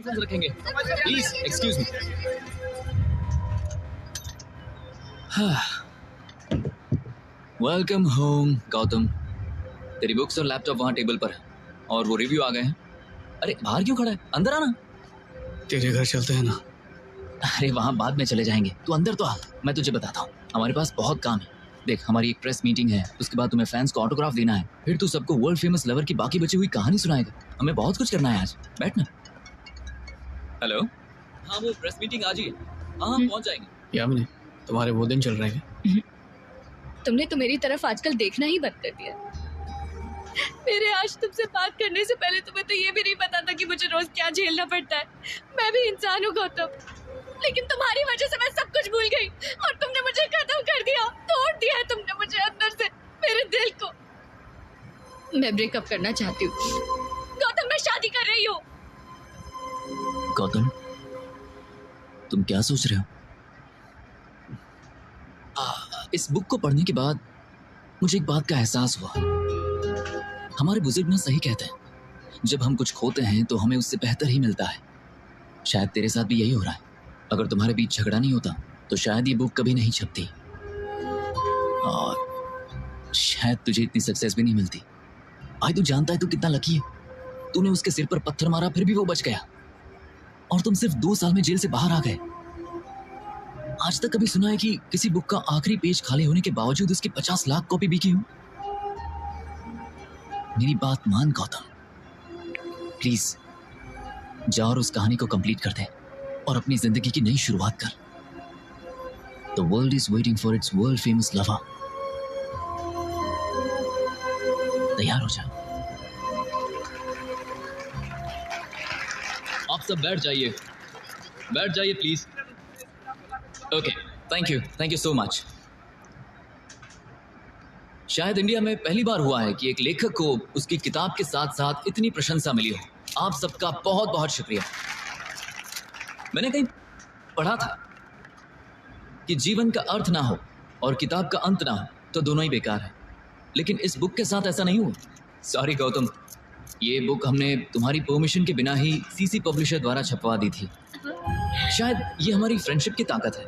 रखेंगे please, excuse me. Welcome home Gautam. तेरी books और लैपटॉप वहाँ टेबल पर है और वो रिव्यू आ गए हैं। अरे बाहर क्यों खड़ा है, अंदर आना। तेरे घर चलते हैं ना। अरे वहाँ बाद में चले जाएंगे, तू अंदर तो आ, मैं तुझे बताता हूँ। हमारे पास बहुत काम है। देख, हमारी एक प्रेस मीटिंग है, उसके बाद तुम्हें फैंस को ऑटोग्राफ देना है, फिर तू सबको वर्ल्ड फेमस लवर की बाकी बची हुई कहानी सुनाएगा। हमें बहुत कुछ करना है आज। बैठ ना। हेलो, हाँ वो प्रेस मीटिंग आज ही है। हाँ पहुँच जाएंगे। यामिनी, तुम्हारे वो दिन चल रहे हैं। तुमने तो मेरी तरफ आजकल देखना ही बंद कर दिया। मेरे आज तुमसे बात करने से पहले तुम्हें तो ये भी नहीं पता था कि मुझे रोज क्या झेलना पड़ता है। मैं भी इंसान हूँ गौतम, लेकिन तुम्हारी वजह से मैं सब कुछ भूल गई और तुमने मुझे खत्म कर दिया, तोड़ दिया है तुमने मुझे अंदर से, मेरे दिल को। मैं ब्रेकअप करना चाहती हूँ गौतम, मैं शादी कर रही हूँ। गौतम, तुम क्या सोच रहे हो? इस बुक को पढ़ने के बाद मुझे एक बात का एहसास हुआ। हमारे बुजुर्ग ना सही कहते हैं, जब हम कुछ खोते हैं तो हमें उससे बेहतर ही मिलता है। शायद तेरे साथ भी यही हो रहा है। अगर तुम्हारे बीच झगड़ा नहीं होता तो शायद ये बुक कभी नहीं छपती और शायद तुझे इतनी सक्सेस भी नहीं मिलती। भाई, तू जानता है तू कितना लकी है। तूने उसके सिर पर पत्थर मारा, फिर भी वो बच गया और तुम सिर्फ 2 साल में जेल से बाहर आ गए। आज तक कभी सुना है कि किसी बुक का आखिरी पेज खाली होने के बावजूद उसकी 50 लाख कॉपी बिकी हो? मेरी बात मान गौतम, प्लीज जा और उस कहानी को कंप्लीट कर दे और अपनी जिंदगी की नई शुरुआत कर। The world is waiting for its world famous lover. तैयार हो जा। आप सब बैठ जाइए please. Okay, thank you so much. शायद इंडिया में पहली बार हुआ है कि एक लेखक को उसकी किताब के साथ साथ इतनी प्रशंसा मिली हो। आप सबका बहुत बहुत शुक्रिया। मैंने कहीं पढ़ा था कि जीवन का अर्थ ना हो और किताब का अंत ना हो तो दोनों ही बेकार है, लेकिन इस बुक के साथ ऐसा नहीं हुआ। सॉरी गौतम, ये बुक हमने तुम्हारी परमिशन के बिना ही सीसी पब्लिशर द्वारा छपवा दी थी। शायद ये हमारी फ्रेंडशिप की ताकत है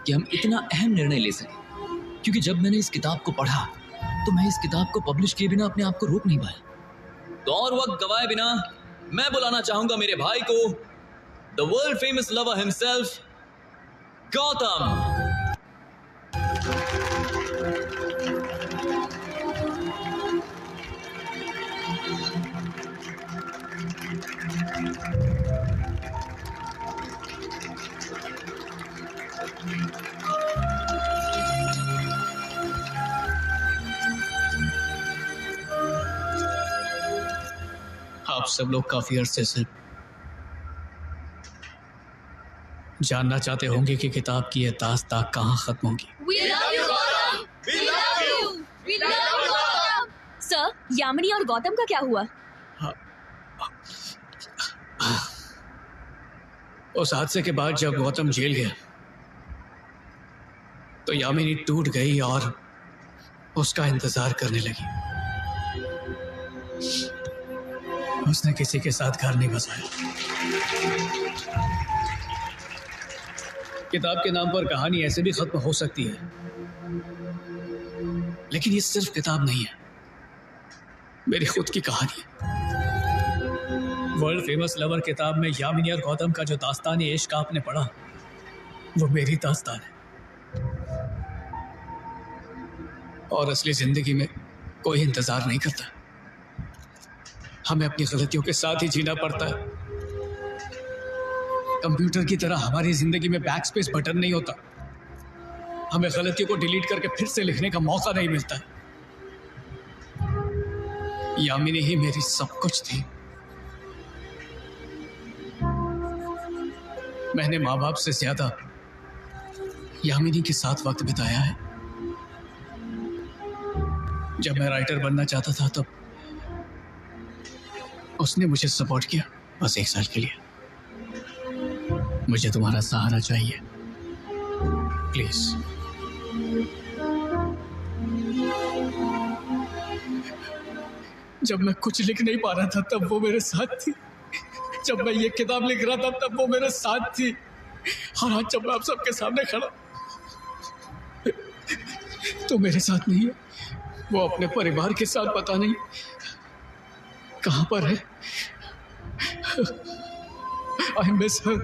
कि हम इतना अहम निर्णय ले सके, क्योंकि जब मैंने इस किताब को पढ़ा तो मैं इस किताब को पब्लिश किए बिना अपने आप को रोक नहीं पाया। तो और वक्त गवाए बिना मैं बुलाना चाहूंगा मेरे भाई को, the world famous lover himself, Gautam. आप सब लोग काफी अरसे से जानना चाहते होंगे कि किताब की यह दास्तां कहाँ खत्म होगी। We love you, Gautam. We love you। We love you, Gautam. Sir, Yamini और गौतम का क्या हुआ? उस हादसे के बाद जब गौतम जेल गया तो यामिनी टूट गई और उसका इंतजार करने लगी। उसने किसी के साथ घर नहीं बसाया। किताब के नाम पर कहानी ऐसे भी खत्म हो सकती है, लेकिन ये सिर्फ किताब नहीं है, मेरी खुद की कहानी है। वर्ल्ड फेमस लवर किताब में यामिनी और गौतम का जो दास्तान इश्क आपने पढ़ा, वो मेरी दास्तान है। और असली जिंदगी में कोई इंतजार नहीं करता, हमें अपनी गलतियों के साथ ही जीना पड़ता है। कंप्यूटर की तरह हमारी जिंदगी में बैकस्पेस बटन नहीं होता, हमें गलतियों को डिलीट करके फिर से लिखने का मौका नहीं मिलता। यामिनी ही मेरी सब कुछ थी। मैंने माँ बाप से ज्यादा यामिनी के साथ वक्त बिताया है। जब मैं राइटर बनना चाहता था तब उसने मुझे सपोर्ट किया, बस 1 साल के लिए। मुझे तुम्हारा सहारा चाहिए, प्लीज। जब मैं कुछ लिख नहीं पा रहा था तब वो मेरे साथ थी। जब मैं ये किताब लिख रहा था तब वो मेरे साथ थी, और आज जब मैं आप सबके सामने खड़ा तो मेरे साथ नहीं है। वो अपने परिवार के साथ पता नहीं कहां पर है। I miss her.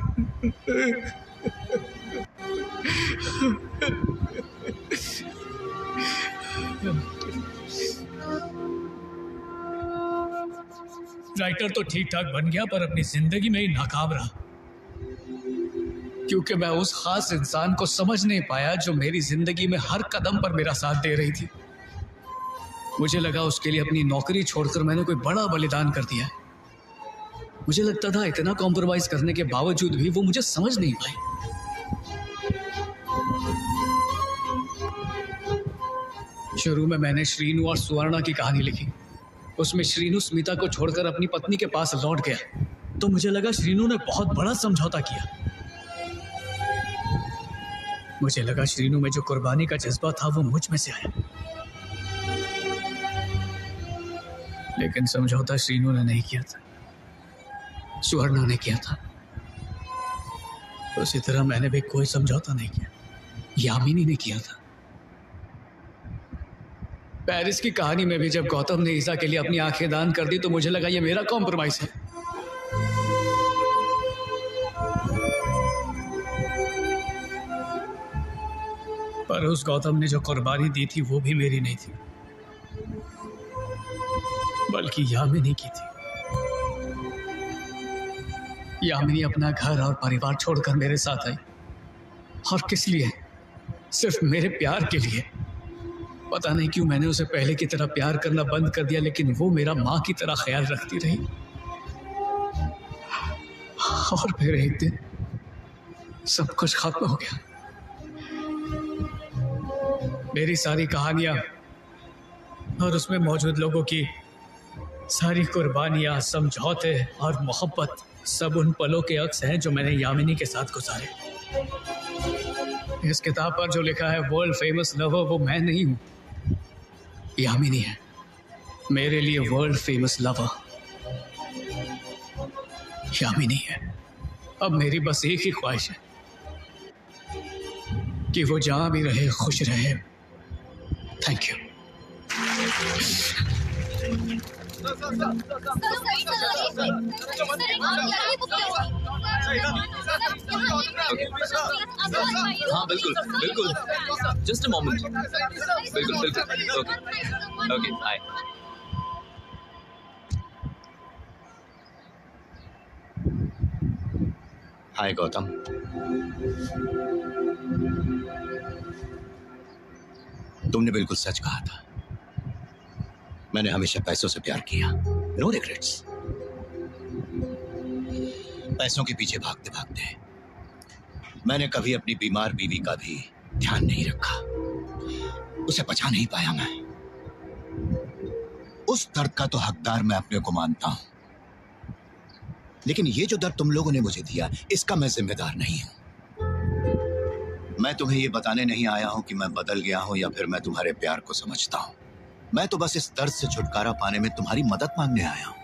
राइटर तो ठीक ठाक बन गया पर अपनी जिंदगी में ही नाकाम रहा, क्योंकि मैं उस खास इंसान को समझ नहीं पाया जो मेरी जिंदगी में हर कदम पर मेरा साथ दे रही थी। मुझे लगा उसके लिए अपनी नौकरी छोड़कर मैंने कोई बड़ा बलिदान कर दिया। मुझे लगता था इतना कॉम्प्रोमाइज करने के बावजूद भी वो मुझे समझ नहीं पाई। शुरू में मैंने श्रीनु और सुवर्णा की कहानी लिखी। उसमें श्रीनु स्मिता को छोड़कर अपनी पत्नी के पास लौट गया, तो मुझे लगा श्रीनु ने बहुत बड़ा समझौता किया। मुझे लगा श्रीनु में जो कुर्बानी का जज्बा था वो मुझ में से आया, लेकिन समझौता श्रीनु ने नहीं किया था, सुवर्णा ने किया था। उसी तरह मैंने भी कोई समझौता नहीं किया, यामिनी ने किया था। पेरिस की कहानी में भी जब गौतम ने ईसा के लिए अपनी आंखें दान कर दी तो मुझे लगा ये मेरा कॉम्प्रोमाइज है। पर उस गौतम ने जो कुर्बानी दी थी वो भी मेरी नहीं थी, बल्कि यामिनी की थी। यामिनी अपना घर और परिवार छोड़कर मेरे साथ आई, और किस लिए? सिर्फ मेरे प्यार के लिए। पता नहीं क्यों मैंने उसे पहले की तरह प्यार करना बंद कर दिया, लेकिन वो मेरा माँ की तरह ख्याल रखती रही। और फिर एक दिन सब कुछ खत्म हो गया। मेरी सारी कहानियां और उसमें मौजूद लोगों की सारी कुर्बानियां, समझौते और मोहब्बत सब उन पलों के अक्स हैं जो मैंने यामिनी के साथ गुजारे। इस किताब पर जो लिखा है वर्ल्ड फेमस लवर, वो मैं नहीं हूं, यामिनी है मेरे लिए वर्ल्ड फेमस लवर। यामिनी है। अब मेरी बस एक ही ख्वाहिश है कि वो जहां भी रहे खुश रहे। Thank you. हाँ बिल्कुल बिल्कुल, जस्ट अ मोमेंट। बिल्कुल बिल्कुल, ओके ओके, बाय। हाय गौतम, तुमने बिल्कुल सच कहा था। मैंने हमेशा पैसों से प्यार किया, नो रिग्रेट्स। पैसों के पीछे भागते भागते मैंने कभी अपनी बीमार बीवी का भी ध्यान नहीं रखा, उसे बचा नहीं पाया मैं। उस दर्द का तो हकदार मैं अपने को मानता हूं, लेकिन ये जो दर्द तुम लोगों ने मुझे दिया, इसका मैं जिम्मेदार नहीं हूं। मैं तुम्हें ये बताने नहीं आया हूं कि मैं बदल गया हूं या फिर मैं तुम्हारे प्यार को समझता हूं। मैं तो बस इस दर्द से छुटकारा पाने में तुम्हारी मदद मांगने आया हूं।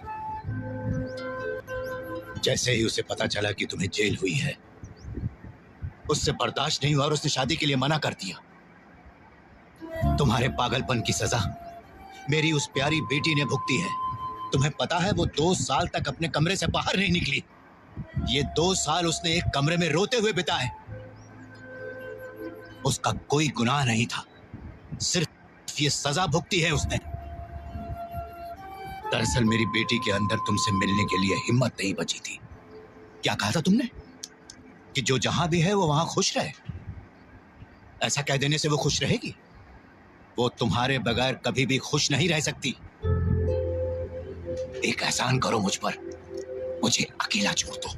जैसे ही उसे पता चला कि तुम्हें जेल हुई है, उससे बर्दाश्त नहीं हुआ और उसने शादी के लिए मना कर दिया। तुम्हारे पागलपन की सजा मेरी उस प्यारी बेटी ने भुगती है। तुम्हें पता है वो 2 साल तक अपने कमरे से बाहर नहीं निकली। ये 2 साल उसने एक कमरे में रोते हुए बिताए। उसका कोई गुनाह नहीं था, सिर्फ ये सजा भुगती है उसने। दरअसल मेरी बेटी के अंदर तुमसे मिलने के लिए हिम्मत नहीं बची थी। क्या कहा था तुमने? कि जो जहां भी है वो वहां खुश रहे। ऐसा कह देने से वो खुश रहेगी? वो तुम्हारे बगैर कभी भी खुश नहीं रह सकती। एक एहसान करो मुझ पर, मुझे अकेला छोड़ दो।